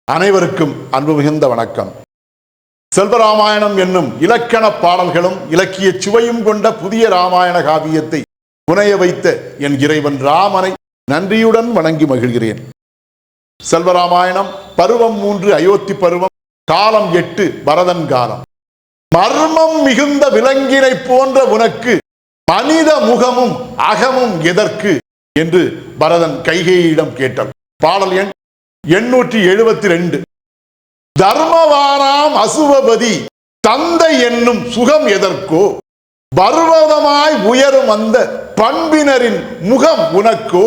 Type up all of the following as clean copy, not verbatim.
அனைவருக்கும் அன்பு மிகுந்த வணக்கம். செல்வராமாயணம் என்னும் இலக்கண பாடல்களும் இலக்கிய சுவையும் கொண்ட புதிய ராமாயண காவியத்தை புனைய வைத்த என் இறைவன் ராமனை நன்றியுடன் வணங்கி மகிழ்கிறேன். செல்வராமாயணம் பருவம் 3 அயோத்தி பருவம், காலம் 8 பரதன் காலம். மர்மம் மிகுந்த விலங்கினை போன்ற உனக்கு மனித முகமும் அகமும் எதற்கு என்று பரதன் கைகேயிடம் கேட்டார். பாடல் எண் 872. தர்மவானாம் அசுவபதி தந்தை என்னும் சுகம் எதற்கோ, பர்வதமாய் உயரும் அந்த பண்பினரின் முகம் உனக்கோ,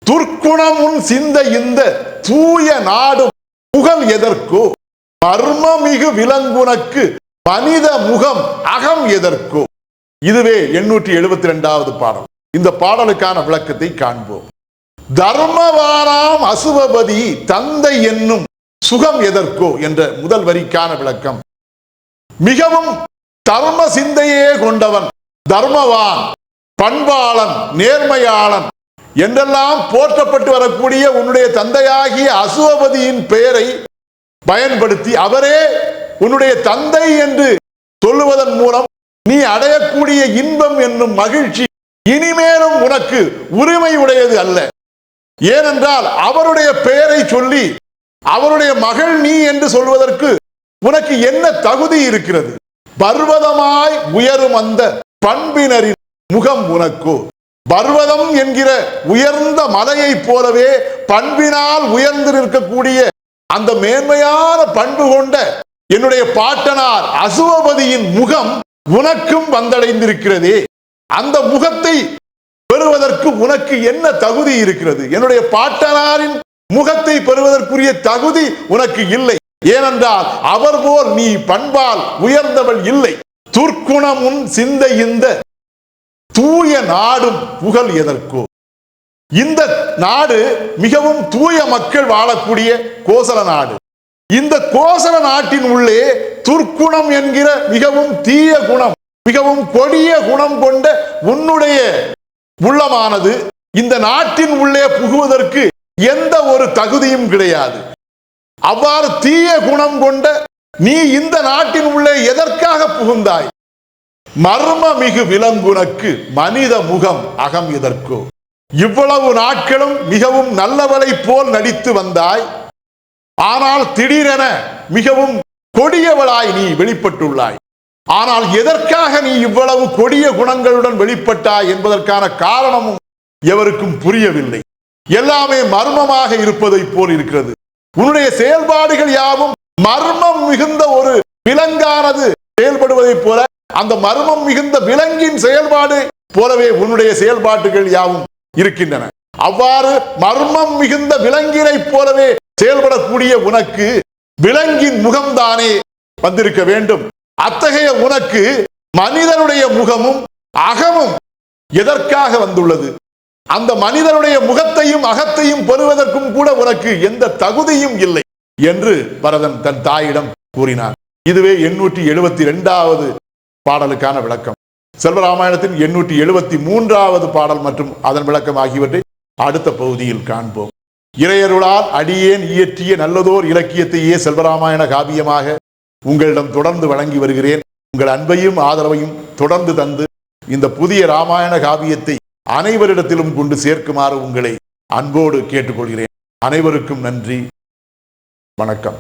துர்க்குணம் உன் சிந்தை இந்த தூய நாடும் புகழ் எதற்கோ, மர்மமிகு விலங்குனக்கு மனித முகம் அகம் எதற்கோ. இதுவே 872வது பாடல். இந்த பாடலுக்கான விளக்கத்தை காண்போம். தர்மவானாம் அசுவபதி தந்தை என்னும் சுகம் எதற்கோ என்ற முதல் வரிக்கான விளக்கம். மிகவும் தர்ம சிந்தையே கொண்டவன், தர்மவான், பண்பாளன், நேர்மையாளன் என்றெல்லாம் போற்றப்பட்டு வரக்கூடிய உன்னுடைய தந்தையாகிய அசுவபதியின் பெயரை பயன்படுத்தி அவரே உன்னுடைய தந்தை என்று சொல்லுவதன் மூலம் நீ அடையக்கூடிய இன்பம் என்னும் மகிழ்ச்சி இனிமேலும் உனக்கு உரிமை உடையது அல்ல. ஏனென்றால் அவருடைய பெயரை சொல்லி அவருடைய மகள் நீ என்று சொல்வதற்கு உனக்கு என்ன தகுதி இருக்கிறது? பர்வதமாய் உயரும் அந்த பண்பினரின் முகம் உனக்கோ. பர்வதம் என்கிற உயர்ந்த மலையைப் போலவே பண்பினால் உயர்ந்து நிற்கக்கூடிய அந்த மேன்மையான பண்பு கொண்ட என்னுடைய பாட்டனார் அசுவபதியின் முகம் உனக்கும் வந்தடைந்திருக்கிறதே. அந்த முகத்தை பெறுவதற்கு உனக்கு என்ன தகுதி இருக்கிறது? என்னுடைய பாட்டனாரின் முகத்தை பெறுவதற்குரிய தகுதி உனக்கு இல்லை. ஏனென்றால் அவர் போல் நீ பண்பால் உயர்ந்தவள் இல்லை. துர்க்குணம் உன் சிந்தை இந்த தூய நாடும் புகழ் எதற்கோ. இந்த நாடு மிகவும் தூய மக்கள் வாழக்கூடிய கோசல நாடு. இந்த கோசல நாட்டின் உள்ளே துர்க்குணம் என்கிற மிகவும் தீய குணம், மிகவும் கொடிய குணம் கொண்ட உன்னுடைய உள்ளமானது இந்த நாட்டின் உள்ளே புகுவதற்கு எந்த ஒரு தகுதியும் கிடையாது. அவ்வாறு தீய குணம் கொண்ட நீ இந்த நாட்டின் உள்ளே எதற்காக புகுந்தாய்? மர்ம மிகு விலங்குனக்கு மனித முகம் அகம் எதற்கோ. இவ்வளவு நாட்களும் மிகவும் நல்லவளை போல் நடித்து வந்தாய். ஆனால் திடீரென மிகவும் கொடியவளாய் நீ வெளிப்பட்டுள்ளாய். ஆனால் எதற்காக நீ இவ்வளவு கொடிய குணங்களுடன் வெளிப்பட்டாய் என்பதற்கான காரணமும் எவருக்கும் புரியவில்லை. எல்லாமே மர்மமாக இருப்பதை போல் இருக்கிறது. உன்னுடைய செயல்பாடுகள் யாவும் மர்மம் மிகுந்த ஒரு விலங்கானது செயல்படுவதை போல, அந்த மர்மம் மிகுந்த விலங்கின் செயல்பாடு போலவே உன்னுடைய செயல்பாடுகள் யாவும் இருக்கின்றன. அவ்வாறு மர்மம் மிகுந்த விலங்கினை போலவே செயல்படக்கூடிய உனக்கு விலங்கின் முகம்தானே வந்திருக்க வேண்டும். அத்தகைய உனக்கு மனிதனுடைய முகமும் அகமும் எதற்காக வந்துள்ளது? அந்த மனிதனுடைய முகத்தையும் அகத்தையும் பெறுவதற்கும் கூட உனக்கு எந்த தகுதியும் இல்லை என்று பரதன் தன் தாயிடம் கூறினார். இதுவே 872வது பாடலுக்கான விளக்கம். செல்வராமாயணத்தின் 873வது பாடல் மற்றும் அதன் விளக்கம் ஆகியவற்றை அடுத்த பகுதியில் காண்போம். இறையருளால் அடியேன் இயற்றிய நல்லதோர் இலக்கியத்தையே செல்வராமாயண காவியமாக உங்களிடம் தொடர்ந்து வழங்கி வருகிறேன். உங்கள் அன்பையும் ஆதரவையும் தொடர்ந்து தந்து இந்த புதிய ராமாயண காவியத்தை அனைவரிடத்திலும் கொண்டு சேர்க்குமாறு உங்களை அன்போடு கேட்டுக்கொள்கிறேன். அனைவருக்கும் நன்றி, வணக்கம்.